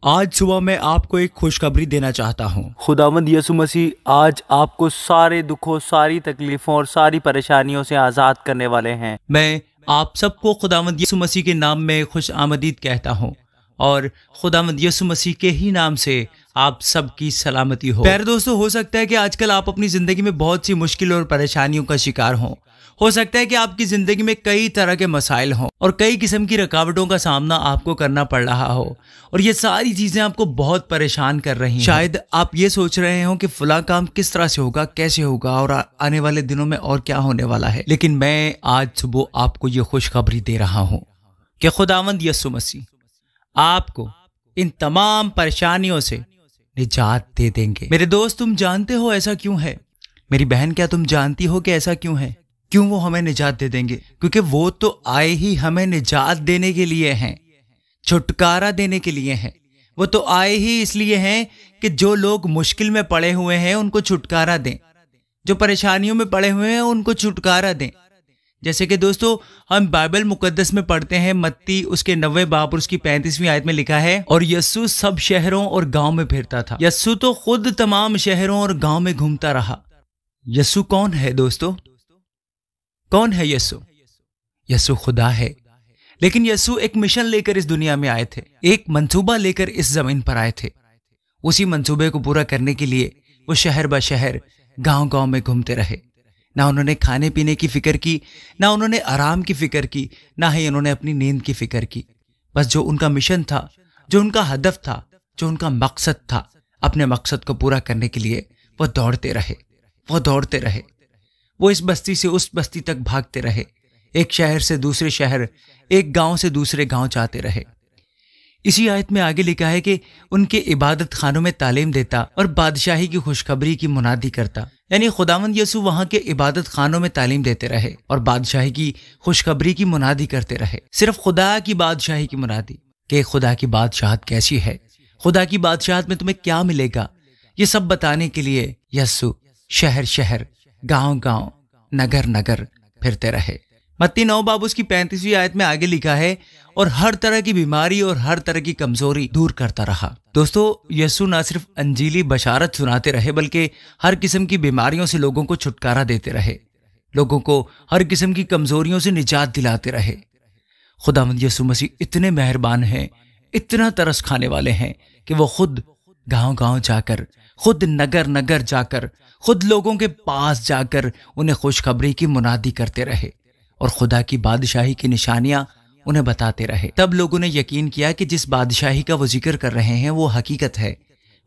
آج صبح میں آپ کو ایک خوشخبری دینا چاہتا ہوں۔ خداوند یسوع مسیح آج آپ کو سارے دکھوں، ساری تکلیفوں اور ساری پریشانیوں سے آزاد کرنے والے ہیں۔ میں آپ سب کو خداوند یسوع مسیح کے نام میں خوش آمدید کہتا ہوں اور خداوند یسوع مسیح کے ہی نام سے آپ سب کی سلامتی ہو۔ پیارے دوستو، ہو سکتا ہے کہ آج کل آپ اپنی زندگی میں بہت سی مشکل اور پریشانیوں کا شکار ہوں۔ ہو سکتا ہے کہ آپ کی زندگی میں کئی طرح کے مسائل ہوں اور کئی قسم کی رکاوٹوں کا سامنا آپ کو کرنا پڑ رہا ہو، اور یہ ساری چیزیں آپ کو بہت پریشان کر رہی ہیں۔ شاید آپ یہ سوچ رہے ہوں کہ فلاں کام کس طرح سے ہوگا، کیسے ہوگا، اور آنے والے دنوں میں اور کیا ہونے والا ہے۔ لیکن میں آج صبح آپ کو یہ خوشخبری دے رہا ہوں کہ خداوند یسوع مسیح آپ کو ان تمام پریشانیوں سے نجات دے دیں گے۔ میرے دوست، تم جانتے ہو ایسا کیوں ہے؟ میری بہن، کیا تم جانتی ہو کہ ایسا کیوں ہے؟ کیوں وہ ہمیں نجات دے دیں گے؟ کیونکہ وہ تو آئے ہی ہمیں نجات دینے کے لیے ہیں، چھٹکارا دینے کے لیے ہیں۔ وہ تو آئے ہی اس لیے ہیں کہ جو لوگ مشکل میں پڑے ہوئے ہیں ان کو چھٹکارا دیں، جو پریشانیوں میں پڑے ہوئے ہیں ان کو چھٹکارا دیں۔ جیسے کہ دوستو، ہم بائبل مقدس میں پڑھتے ہیں، متی اس کے 90 باب اور اس کی 35ویں آیت میں لکھا ہے، اور یسوع سب شہروں اور گاؤں میں پھرتا تھا۔ یسوع تو خود تمام شہروں اور گاؤں میں گھومتا رہا۔ یسوع کون ہے دوستو؟ کون ہے یسوع؟ یسوع خدا ہے، لیکن یسوع ایک مشن لے کر اس دنیا میں آئے تھے، ایک منصوبہ لے کر اس زمین پر آئے تھے۔ اسی منصوبے کو پورا کرنے کے لیے وہ شہر بہ شہر، گاؤں گاؤں میں گھومتے رہے۔ نہ انہوں نے کھانے پینے کی فکر کی، نہ انہوں نے آرام کی فکر کی، نہ ہی انہوں نے اپنی نیند کی فکر کی۔ بس جو ان کا مشن تھا، جو ان کا ہدف تھا، جو ان کا مقصد تھا، اپنے مقصد کو پورا کرنے کے لیے وہ دوڑتے رہے، وہ دوڑتے رہے۔ وہ اس بستی سے اس بستی تک بھاگتے رہے، ایک شہر سے دوسرے شہر، ایک گاؤں سے دوسرے گاؤں جاتے رہے۔ اسی آیت میں آگے لکھا ہے کہ ان کے عبادت خانوں میں تعلیم دیتا اور بادشاہی کی خوشخبری کی منادی کرتا۔ یعنی خداوند یسوع وہاں کے عبادت خانوں میں تعلیم دیتے رہے اور بادشاہی کی خوشخبری کی منادی کرتے رہے۔ صرف خدا کی بادشاہی کی منادی، کہ خدا کی بادشاہت کیسی ہے، خدا کی بادشاہت میں تمہیں کیا ملے گا، یہ سب بتانے کے لیے یسوع شہر شہر، گاؤں گاؤں، نگر نگر پھرتے رہے۔ متی 9 باب اس کی 35ویں آیت میں آگے لکھا ہے، اور ہر طرح کی بیماری اور ہر طرح کی کمزوری دور کرتا رہا۔ دوستو، یسوع نہ صرف انجیلی بشارت سناتے رہے بلکہ ہر قسم کی بیماریوں سے لوگوں کو چھٹکارا دیتے رہے، لوگوں کو ہر قسم کی کمزوریوں سے نجات دلاتے رہے۔ خداوند یسوع مسیح اتنے مہربان ہیں، اتنا ترس کھانے والے ہیں کہ وہ خود گاؤں گاؤں جا کر، خود نگر نگر جا کر، خود لوگوں کے پاس جا کر انہیں خوشخبری کی منادی کرتے رہے اور خدا کی بادشاہی کی نشانیاں انہیں بتاتے رہے۔ تب لوگوں نے یقین کیا کہ جس بادشاہی کا وہ ذکر کر رہے ہیں وہ حقیقت ہے،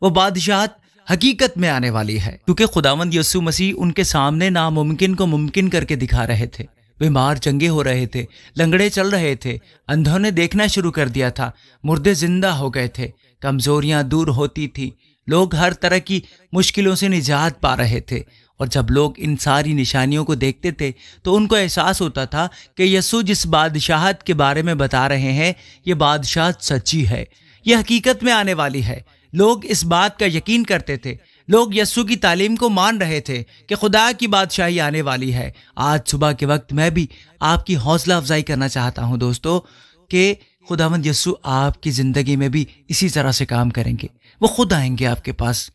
وہ بادشاہت حقیقت میں آنے والی ہے، کیونکہ خداوند یسوع مسیح ان کے سامنے ناممکن کو ممکن کر کے دکھا رہے تھے۔ بیمار چنگے ہو رہے تھے، لنگڑے چل رہے تھے، اندھوں نے دیکھنا شروع کر دیا تھا، مردے زندہ ہو گئے تھے، کمزوریاں دور ہوتی تھی، لوگ ہر طرح کی مشکلوں سے نجات پا رہے تھے۔ اور جب لوگ ان ساری نشانیوں کو دیکھتے تھے تو ان کو احساس ہوتا تھا کہ یسوع جس بادشاہت کے بارے میں بتا رہے ہیں، یہ بادشاہت سچی ہے، یہ حقیقت میں آنے والی ہے۔ لوگ اس بات کا یقین کرتے تھے، لوگ یسوع کی تعلیم کو مان رہے تھے کہ خدا کی بادشاہی آنے والی ہے۔ آج صبح کے وقت میں بھی آپ کی حوصلہ افزائی کرنا چاہتا ہوں دوستو، کہ خداوند یسوع آپ کی زندگی میں بھی اسی طرح سے کام کریں گے۔ وہ خود آئیں گے آپ کے پاس،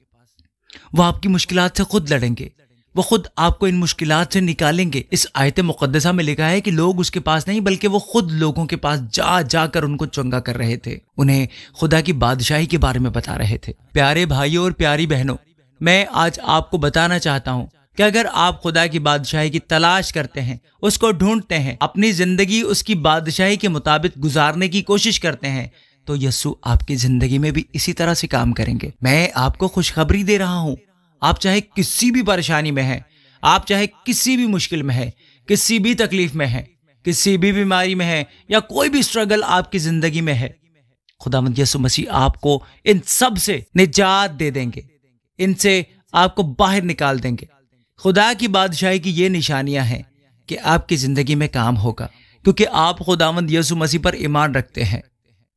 وہ آپ کی مشکلات سے خود لڑیں گے، وہ خود آپ کو ان مشکلات سے نکالیں گے۔ اس آیت مقدسہ میں لکھا ہے کہ لوگ اس کے پاس نہیں بلکہ وہ خود لوگوں کے پاس جا جا کر ان کو چنگا کر رہے تھے، انہیں خدا کی بادشاہی کے بارے میں بتا رہے تھے۔ پیارے بھائیوں اور پیاری بہنوں، میں آج آپ کو بتانا چاہتا ہوں کہ اگر آپ خدا کی بادشاہی کی تلاش کرتے ہیں، اس کو ڈھونڈتے ہیں، اپنی زندگی اس کی بادشاہی کے مطابق گزارنے کی کوشش کرتے ہیں، تو یسوع آپ کی زندگی میں بھی اسی طرح سے کام کریں گے۔ میں آپ کو خوشخبری دے رہا ہوں، آپ چاہے کسی بھی پریشانی میں ہیں، آپ چاہے کسی بھی مشکل میں ہیں، کسی بھی تکلیف میں ہیں، کسی بھی بیماری میں ہیں، یا کوئی بھی اسٹرگل آپ کی زندگی میں ہے، خداوند یسوع مسیح آپ کو ان سب سے نجات دے دیں گے، ان سے آپ کو باہر نکال دیں گے۔ خدا کی بادشاہی کی یہ نشانیاں ہیں کہ آپ کی زندگی میں کام ہوگا، کیونکہ آپ خداوند یسوع مسیح پر ایمان رکھتے ہیں،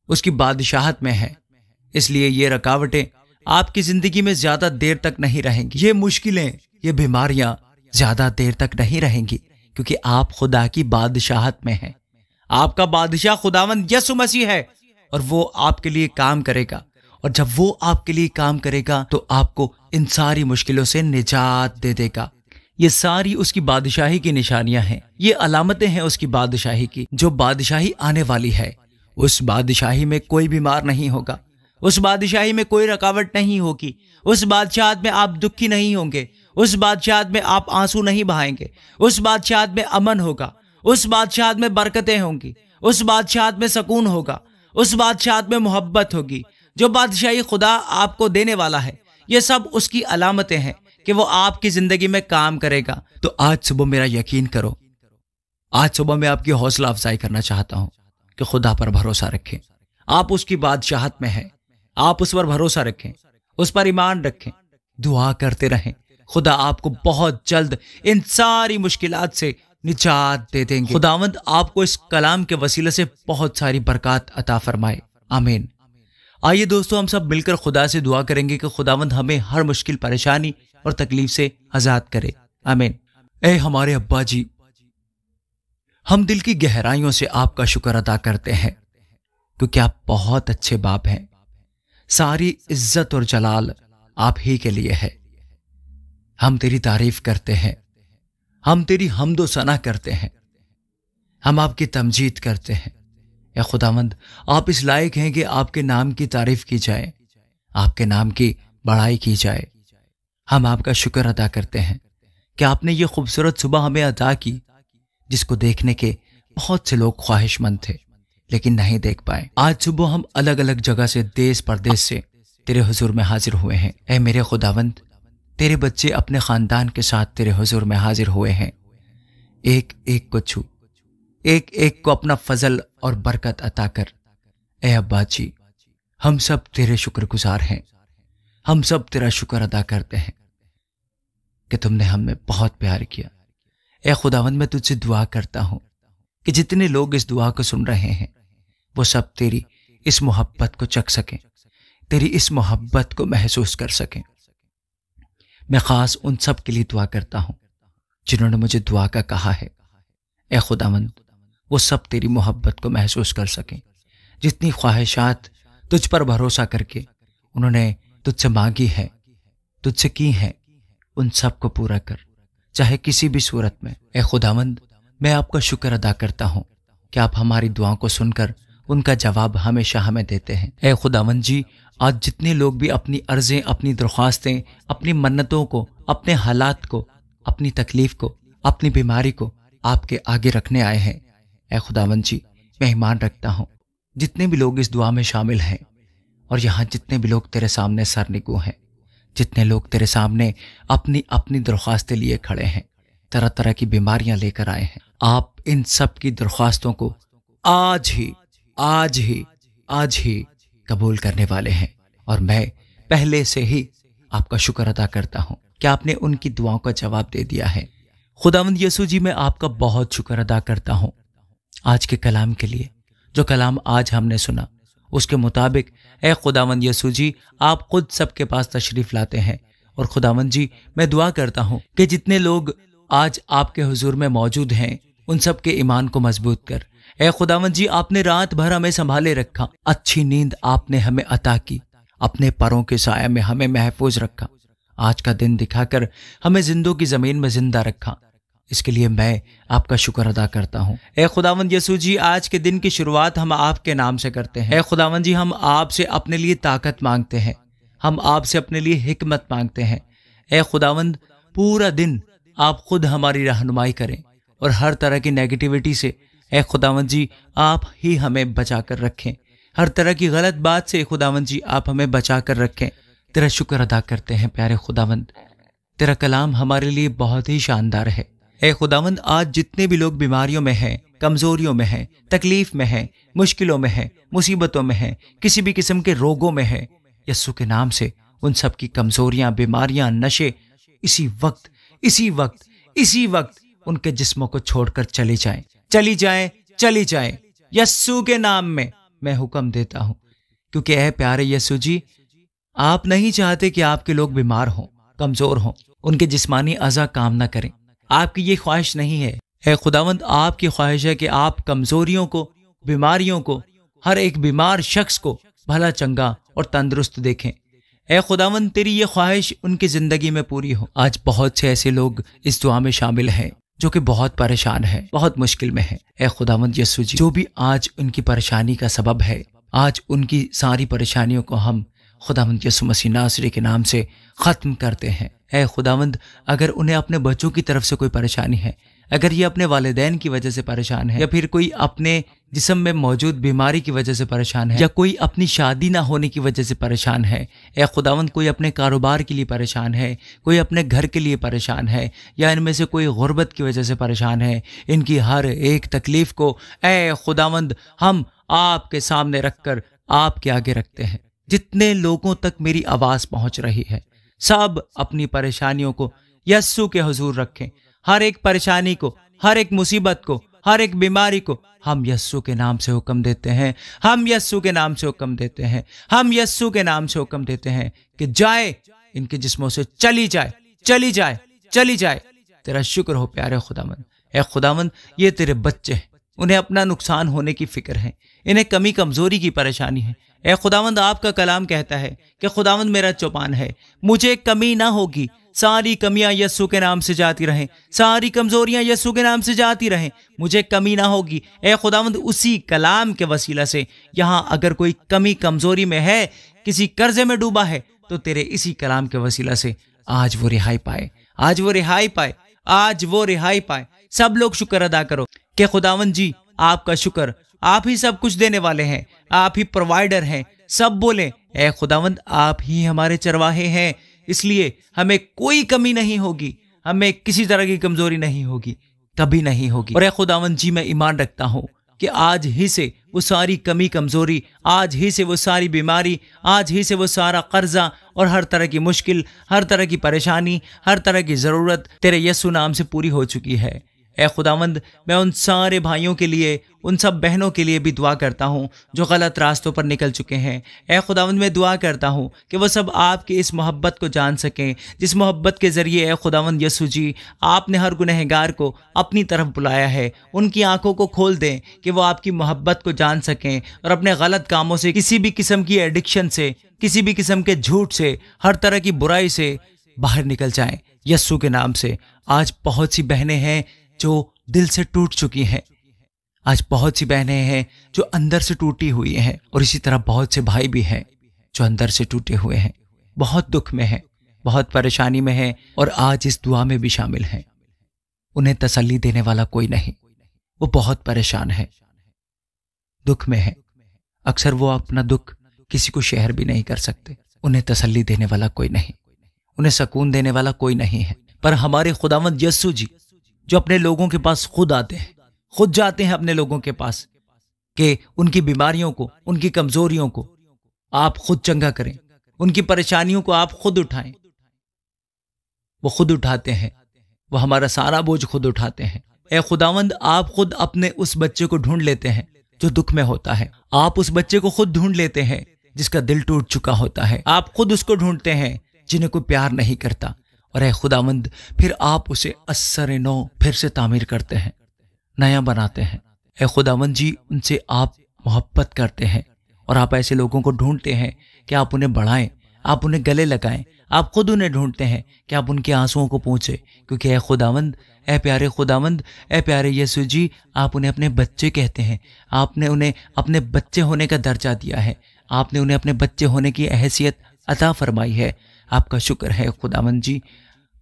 اس کی بادشاہت میں ہے۔ اس لیے یہ رکاوٹیں آپ کی زندگی میں زیادہ دیر تک نہیں رہیں گی، یہ مشکلیں، یہ بیماریاں زیادہ دیر تک نہیں رہیں گی، کیونکہ آپ خدا کی بادشاہت میں ہیں۔ آپ کا بادشاہ خداوند یسوع مسیح ہے، اور وہ آپ کے لیے کام کرے گا، اور جب وہ آپ کے لیے کام کرے گا تو آپ کو ان ساری مشکلوں سے نجات دے دے گا۔ یہ ساری اس کی بادشاہی کی نشانیاں ہیں، یہ علامتیں ہیں اس کی بادشاہی کی، جو بادشاہی آنے والی ہے۔ اس بادشاہی میں کوئی بیمار نہیں ہوگا، اس بادشاہی میں کوئی رکاوٹ نہیں ہوگی، اس بادشاہت میں آپ دکھی نہیں ہوں گے، اس بادشاہت میں آپ آنسو نہیں بہائیں گے، اس بادشاہت میں امن ہوگا، اس بادشاہت میں برکتیں ہوں گی، اس بادشاہت میں سکون ہوگا، اس بادشاہت میں محبت ہوگی جو بادشاہی خدا آپ کو دینے والا ہے۔ یہ سب اس کی علامتیں ہیں کہ وہ آپ کی زندگی میں کام کرے گا۔ تو آج صبح میرا یقین کرو، آج صبح میں آپ کی حوصلہ افزائی کرنا چاہتا ہوں کہ خدا پر بھروسہ رکھیں۔ آپ اس کی بادشاہت میں ہیں، آپ اس پر بھروسہ رکھیں، اس پر ایمان رکھیں، دعا کرتے رہیں۔ خدا آپ کو بہت جلد ان ساری مشکلات سے نجات دے دیں گے۔ خداوند آپ کو اس کلام کے وسیلے سے بہت ساری برکات عطا فرمائے، آمین۔ آئیے دوستو، ہم سب مل کر خدا سے دعا کریں گے کہ خداوند ہمیں ہر مشکل پریشانی اور تکلیف سے آزاد کرے، آمین۔ اے ہمارے ابا جی، ہم دل کی گہرائیوں سے آپ کا شکر ادا کرتے ہیں کیونکہ آپ بہت اچھے باپ ہیں۔ ساری عزت اور جلال آپ ہی کے لیے ہے۔ ہم تیری تعریف کرتے ہیں، ہم تیری حمد و ثنا کرتے ہیں، ہم آپ کی تمجید کرتے ہیں۔ اے خداوند، آپ اس لائق ہیں کہ آپ کے نام کی تعریف کی جائے، آپ کے نام کی بڑائی کی جائے۔ ہم آپ کا شکر ادا کرتے ہیں کہ آپ نے یہ خوبصورت صبح ہمیں عطا کی جس کو دیکھنے کے بہت سے لوگ خواہش مند تھے لیکن نہیں دیکھ پائے۔ آج صبح ہم الگ الگ جگہ سے، دیس پردیس سے تیرے حضور میں حاضر ہوئے ہیں۔ اے میرے خداوند، تیرے بچے اپنے خاندان کے ساتھ تیرے حضور میں حاضر ہوئے ہیں۔ ایک ایک کو چھو، ایک ایک کو اپنا فضل اور برکت عطا کر۔ اے ابا جی، ہم سب تیرے شکر گزار ہیں، ہم سب تیرا شکر ادا کرتے ہیں کہ تم نے ہم میں بہت پیار کیا۔ اے خداوند، میں تجھ سے دعا کرتا ہوں کہ جتنے لوگ اس دعا کو سن رہے ہیں وہ سب تیری اس محبت کو چکھ سکیں، تیری اس محبت کو محسوس کر سکیں۔ میں خاص ان سب کے لیے دعا کرتا ہوں جنہوں نے مجھے دعا کا کہا ہے۔ اے خداوند، وہ سب تیری محبت کو محسوس کر سکیں۔ جتنی خواہشات تجھ پر بھروسہ کر کے انہوں نے تجھ سے مانگی ہے، تجھ سے کی ہیں، ان سب کو پورا کر، چاہے کسی بھی صورت میں۔ اے خداوند، میں آپ کا شکر ادا کرتا ہوں کہ آپ ہماری دعاؤں کو سن کر ان کا جواب ہمیشہ ہمیں دیتے ہیں۔ اے خداوند جی، آج جتنے لوگ بھی اپنی عرضیں، اپنی درخواستیں، اپنی منتوں کو، اپنے حالات کو، اپنی تکلیف کو، اپنی بیماری کو آپ کے آگے رکھنے آئے ہیں، اے خداوند جی، میں ایمان رکھتا ہوں جتنے بھی لوگ اس دعا میں شامل ہیں اور یہاں جتنے بھی لوگ تیرے سامنے سر نگو ہیں، جتنے لوگ تیرے سامنے اپنی اپنی درخواستیں لیے کھڑے ہیں، طرح طرح کی بیماریاں لے کر آئے ہیں، آپ ان سب کی درخواستوں کو آج ہی قبول کرنے والے ہیں۔ اور میں پہلے سے ہی آپ کا شکر ادا کرتا ہوں کہ آپ نے ان کی دعاؤں کا جواب دے دیا ہے۔ خداوند یسوع جی، میں آپ کا بہت شکر ادا کرتا ہوں آج کے کلام کے لیے، جو کلام آج ہم نے سنا اس کے مطابق اے خداوند یسوع جی، آپ خود سب کے پاس تشریف لاتے ہیں۔ اور خداوند جی، میں دعا کرتا ہوں کہ جتنے لوگ آج آپ کے حضور میں موجود ہیں ان سب کے ایمان کو مضبوط کر۔ اے خداوند جی، آپ نے رات بھر ہمیں سنبھالے رکھا، اچھی نیند آپ نے ہمیں عطا کی، اپنے پروں کے سایہ میں ہمیں محفوظ رکھا، آج کا دن دکھا کر ہمیں زندوں کی زمین میں زندہ رکھا۔ اس کے لیے میں آپ کا شکر ادا کرتا ہوں۔ اے خداوند یسوع جی، آج کے دن کی شروعات ہم آپ کے نام سے کرتے ہیں۔ اے خداوند جی، ہم آپ سے اپنے لیے طاقت مانگتے ہیں، ہم آپ سے اپنے لیے حکمت مانگتے ہیں۔ اے خداوند، پورا دن آپ خود ہماری رہنمائی کریں اور ہر طرح کی نیگیٹیوٹی سے اے خداوند جی آپ ہی ہمیں بچا کر رکھیں، ہر طرح کی غلط بات سے خداوند جی آپ ہمیں بچا کر رکھیں۔ تیرا شکر ادا کرتے ہیں پیارے خداوند، تیرا کلام ہمارے لیے بہت ہی شاندار ہے۔ اے خداوند، آج جتنے بھی لوگ بیماریوں میں ہیں، کمزوریوں میں ہیں، تکلیف میں ہیں، مشکلوں میں ہیں، مصیبتوں میں ہیں، کسی بھی قسم کے روگوں میں ہیں، یسوع کے نام سے ان سب کی کمزوریاں، بیماریاں، نشے اسی وقت ان کے جسموں کو چھوڑ کر چلی جائیں یسوع کے نام میں میں حکم دیتا ہوں۔ کیونکہ اے پیارے یسوع جی، آپ نہیں چاہتے کہ آپ کے لوگ بیمار ہوں، کمزور ہوں، ان کے جسمانی اعضاء کام نہ کریں، آپ کی یہ خواہش نہیں ہے۔ اے خداوند، آپ کی خواہش ہے کہ آپ کمزوریوں کو، بیماریوں کو، ہر ایک بیمار شخص کو بھلا چنگا اور تندرست دیکھیں۔ اے خداوند تیری یہ خواہش ان کی زندگی میں پوری ہو۔ آج بہت سے ایسے لوگ اس دعا میں شامل ہیں جو کہ بہت پریشان ہیں، بہت مشکل میں ہیں۔ اے خداوند یسوع جی، جو بھی آج ان کی پریشانی کا سبب ہے، آج ان کی ساری پریشانیوں کو ہم خداوند یسوع مسیح ناصری کے نام سے ختم کرتے ہیں۔ اے خداوند، اگر انہیں اپنے بچوں کی طرف سے کوئی پریشانی ہے، اگر یہ اپنے والدین کی وجہ سے پریشان ہے، یا پھر کوئی اپنے جسم میں موجود بیماری کی وجہ سے پریشان ہے، یا کوئی اپنی شادی نہ ہونے کی وجہ سے پریشان ہے، اے خداوند کوئی اپنے کاروبار کے لیے پریشان ہے، کوئی اپنے گھر کے لیے پریشان ہے، یا ان میں سے کوئی غربت کی وجہ سے پریشان ہے، ان کی ہر ایک تکلیف کو اے خداوند ہم آپ کے سامنے رکھ کر آپ کے آگے رکھتے ہیں۔ جتنے لوگوں تک میری آواز پہنچ رہی ہے، سب اپنی پریشانیوں کو یسوع کے حضور رکھیں۔ ہر ایک پریشانی کو، ہر ایک مصیبت کو، ہر ایک بیماری کو ہم یسوع کے نام سے حکم دیتے ہیں، ہم یسوع کے نام سے حکم دیتے ہیں، ہم یسوع کے نام سے حکم دیتے ہیں کہ جائے، ان کے جسموں سے چلی جائے، چلی جائے، چلی جائے۔ تیرا شکر ہو پیارے خداوند۔ اے خداوند، یہ تیرے بچے ہیں، انہیں اپنا نقصان ہونے کی فکر ہے، انہیں کمی کمزوری کی پریشانی ہے۔ اے خداوند، آپ کا کلام کہتا ہے کہ خداوند میرا چوپان ہے، مجھے کمی نہ ہوگی۔ ساری کمیاں یسوع کے نام سے جاتی رہیں، ساری کمزوریاں یسوع کے نام سے جاتی رہیں، مجھے کمی نہ ہوگی۔ اے خداوند، اسی کلام کے وسیلہ سے یہاں اگر کوئی کمی کمزوری میں ہے، کسی قرضے میں ڈوبا ہے، تو تیرے اسی کلام کے وسیلہ سے آج وہ رہائی پائے، آج وہ رہائی پائے، آج وہ رہائی پائے۔ سب لوگ شکر ادا کرو کہ خداوند جی آپ کا شکر، آپ ہی سب کچھ دینے والے ہیں، آپ ہی پرووائڈر ہیں۔ سب بولیں اے خداوند آپ ہی ہمارے چرواہے ہیں، اس لیے ہمیں کوئی کمی نہیں ہوگی، ہمیں کسی طرح کی کمزوری نہیں ہوگی، کبھی نہیں ہوگی۔ اور اے خداوند جی میں ایمان رکھتا ہوں کہ آج ہی سے وہ ساری کمی کمزوری، آج ہی سے وہ ساری بیماری، آج ہی سے وہ سارا قرضہ اور ہر طرح کی مشکل، ہر طرح کی پریشانی، ہر طرح کی ضرورت تیرے یسوع نام سے پوری ہو چکی ہے۔ اے خداوند، میں ان سارے بھائیوں کے لیے، ان سب بہنوں کے لیے بھی دعا کرتا ہوں جو غلط راستوں پر نکل چکے ہیں۔ اے خداوند، میں دعا کرتا ہوں کہ وہ سب آپ کی اس محبت کو جان سکیں، جس محبت کے ذریعے اے خداوند یسوع جی آپ نے ہر گنہگار کو اپنی طرف بلایا ہے۔ ان کی آنکھوں کو کھول دیں کہ وہ آپ کی محبت کو جان سکیں اور اپنے غلط کاموں سے، کسی بھی قسم کی ایڈکشن سے، کسی بھی قسم کے جھوٹ سے، ہر طرح کی برائی سے باہر نکل جائیں یسوع کے نام سے۔ آج بہت سی بہنیں ہیں جو دل سے ٹوٹ چکی ہیں، آج بہت سی بہنیں ہیں جو اندر سے ٹوٹی ہوئی ہیں، اور اسی طرح بہت سے بھائی بھی ہیں جو اندر سے ٹوٹے ہوئے ہیں، بہت دکھ میں ہیں، بہت پریشانی میں ہیں، اور آج اس دعا میں بھی شامل ہیں۔ انہیں تسلی دینے والا کوئی نہیں، وہ بہت پریشان ہے، دکھ میں ہے۔ اکثر وہ اپنا دکھ کسی کو شیئر بھی نہیں کر سکتے۔ انہیں تسلی دینے والا کوئی نہیں، انہیں سکون دینے والا کوئی نہیں ہے۔ پر ہمارے خداوند یسوع جی جو اپنے لوگوں کے پاس خود آتے ہیں، خود جاتے ہیں اپنے لوگوں کے پاس کہ ان کی بیماریوں کو، ان کی کمزوریوں کو آپ خود چنگا کریں، ان کی پریشانیوں کو آپ خود اٹھائیں۔ وہ خود اٹھاتے ہیں، وہ ہمارا سارا بوجھ خود اٹھاتے ہیں۔ اے خداوند، آپ خود اپنے اس بچے کو ڈھونڈ لیتے ہیں جو دکھ میں ہوتا ہے، آپ اس بچے کو خود ڈھونڈ لیتے ہیں جس کا دل ٹوٹ چکا ہوتا ہے، آپ خود اس کو ڈھونڈتے ہیں جنہیں کوئی پیار نہیں کرتا، اور اے خداوند پھر آپ اسے اثر نو پھر سے تعمیر کرتے ہیں، نیا بناتے ہیں۔ اے خداوند جی ان سے آپ محبت کرتے ہیں، اور آپ ایسے لوگوں کو ڈھونڈتے ہیں کہ آپ انہیں بڑھائیں، آپ انہیں گلے لگائیں، آپ خود انہیں ڈھونڈتے ہیں کہ آپ ان کے آنسوؤں کو پوچھیں، کیونکہ اے خداوند، اے پیارے خداوند، اے پیارے یسوع جی آپ انہیں اپنے بچے کہتے ہیں، آپ نے انہیں اپنے بچے ہونے کا درجہ دیا ہے، آپ نے انہیں اپنے بچے ہونے کی حیثیت عطا فرمائی ہے۔ آپ کا شکر ہے خداوند جی۔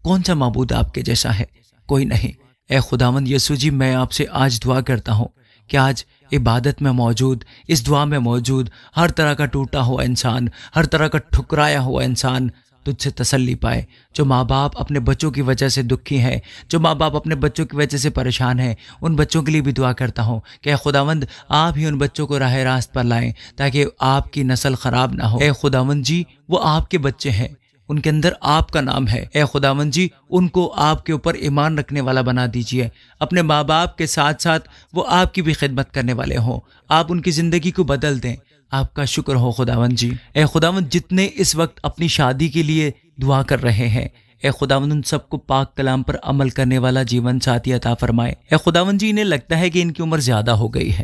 کون سا معبود آپ کے جیسا ہے؟ کوئی نہیں۔ اے خداوند یسوع جی میں آپ سے آج دعا کرتا ہوں کہ آج عبادت میں موجود، اس دعا میں موجود ہر طرح کا ٹوٹا ہوا انسان، ہر طرح کا ٹھکرایا ہوا انسان تجھ سے تسلی پائے۔ جو ماں باپ اپنے بچوں کی وجہ سے دکھی ہیں، جو ماں باپ اپنے بچوں کی وجہ سے پریشان ہیں، ان بچوں کے لیے بھی دعا کرتا ہوں کہ اے خداوند آپ ہی ان بچوں کو راہ راست پر لائیں تاکہ آپ کی نسل خراب نہ ہو۔ اے خداوند جی وہ آپ کے بچے ہیں، ان کے اندر آپ کا نام ہے۔ اے خداوند جی ان کو آپ کے اوپر ایمان رکھنے والا بنا دیجئے، اپنے ماں باپ کے ساتھ ساتھ وہ آپ کی بھی خدمت کرنے والے ہوں، آپ ان کی زندگی کو بدل دیں۔ آپ کا شکر ہو خداوند جی۔ اے خداوند جتنے اس وقت اپنی شادی کے لیے دعا کر رہے ہیں، اے خداوند ان سب کو پاک کلام پر عمل کرنے والا جیون ساتھی عطا فرمائے۔ اے خداوند جی انہیں لگتا ہے کہ ان کی عمر زیادہ ہو گئی ہے،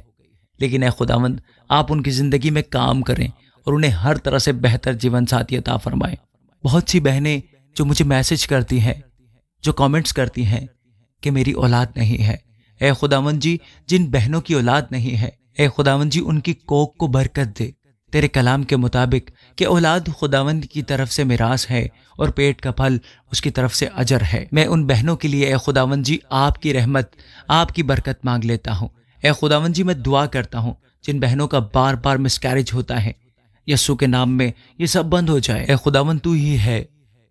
لیکن اے خداوند آپ ان کی زندگی میں کام کریں اور انہیں ہر طرح سے بہتر جیون ساتھی عطا فرمائے۔ بہت سی بہنیں جو مجھے میسج کرتی ہیں، جو کامنٹس کرتی ہیں کہ میری اولاد نہیں ہے، اے خداوند جی جن بہنوں کی اولاد نہیں ہے، اے خداوند جی ان کی کوکھ کو برکت دے، تیرے کلام کے مطابق کہ اولاد خداوند کی طرف سے میراث ہے اور پیٹ کا پھل اس کی طرف سے اجر ہے۔ میں ان بہنوں کے لیے اے خداوند جی آپ کی رحمت، آپ کی برکت مانگ لیتا ہوں۔ اے خداوند جی میں دعا کرتا ہوں جن بہنوں کا بار بار مسکیریج ہوتا ہے، یسوع کے نام میں یہ سب بند ہو جائے۔ اے خداوند تو ہی ہے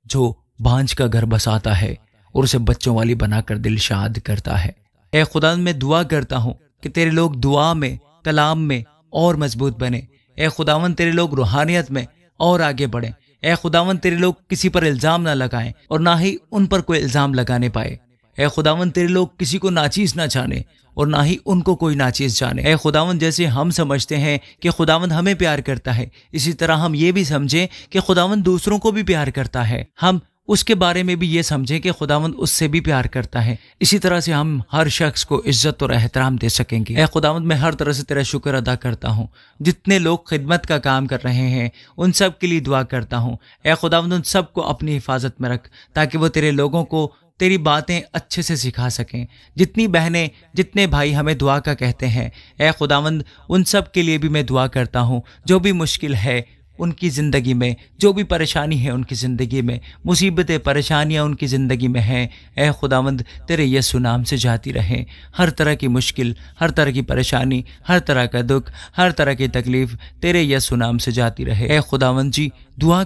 جو بانجھ کا گھر بساتا ہے اور اسے بچوں والی بنا کر دل شاد کرتا ہے۔ اے خداوند میں دعا کرتا ہوں کہ تیرے لوگ دعا میں، کلام میں اور مضبوط بنے۔ اے خداوند تیرے لوگ روحانیت میں اور آگے بڑھیں۔ اے خداوند تیرے لوگ کسی پر الزام نہ لگائیں اور نہ ہی ان پر کوئی الزام لگانے پائے۔ اے خداوند تیرے لوگ کسی کو ناچیز نہ جانے اور نہ ہی ان کو کوئی ناچیز جانے۔ اے خداوند جیسے ہم سمجھتے ہیں کہ خداوند ہمیں پیار کرتا ہے، اسی طرح ہم یہ بھی سمجھیں کہ خداوند دوسروں کو بھی پیار کرتا ہے۔ ہم اس کے بارے میں بھی یہ سمجھیں کہ خداوند اس سے بھی پیار کرتا ہے۔ اسی طرح سے ہم ہر شخص کو عزت اور احترام دے سکیں گے۔ اے خداوند میں ہر طرح سے تیرا شکر ادا کرتا ہوں۔ جتنے لوگ خدمت کا کام کر رہے ہیں ان سب کے لیے دعا کرتا ہوں۔ اے خداوند ان سب کو اپنی حفاظت میں رکھ تاکہ وہ تیرے لوگوں کو تیری باتیں اچھے سے سکھا سکیں۔ جتنی بہنیں، جتنے بھائی ہمیں دعا کا کہتے ہیں، اے خداوند ان سب کے لیے بھی میں دعا کرتا ہوں۔ جو بھی مشکل ہے ان کی زندگی میں، جو بھی پریشانی ہے ان کی زندگی میں، مصیبتیں پریشانیاں ان کی زندگی میں ہیں، اے خداوند تیرے یسوع نام سے جاتی رہیں۔ ہر طرح کی مشکل، ہر طرح کی پریشانی، ہر طرح کا دکھ، ہر طرح کی تکلیف تیرے یسوع نام سے جاتی رہے۔ اے خداوند جی دعا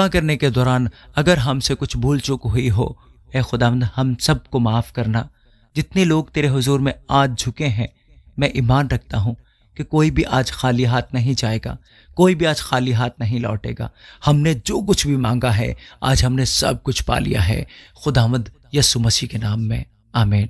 کرنے کے دوران اگر ہم سے کچھ بھول چوک ہوئی ہو، اے خداوند ہم سب کو معاف کرنا۔ جتنے لوگ تیرے حضور میں آج جھکے ہیں، میں ایمان رکھتا ہوں کہ کوئی بھی آج خالی ہاتھ نہیں جائے گا، کوئی بھی آج خالی ہاتھ نہیں لوٹے گا۔ ہم نے جو کچھ بھی مانگا ہے آج ہم نے سب کچھ پا لیا ہے، خداوند یسوع مسیح کے نام میں، آمین۔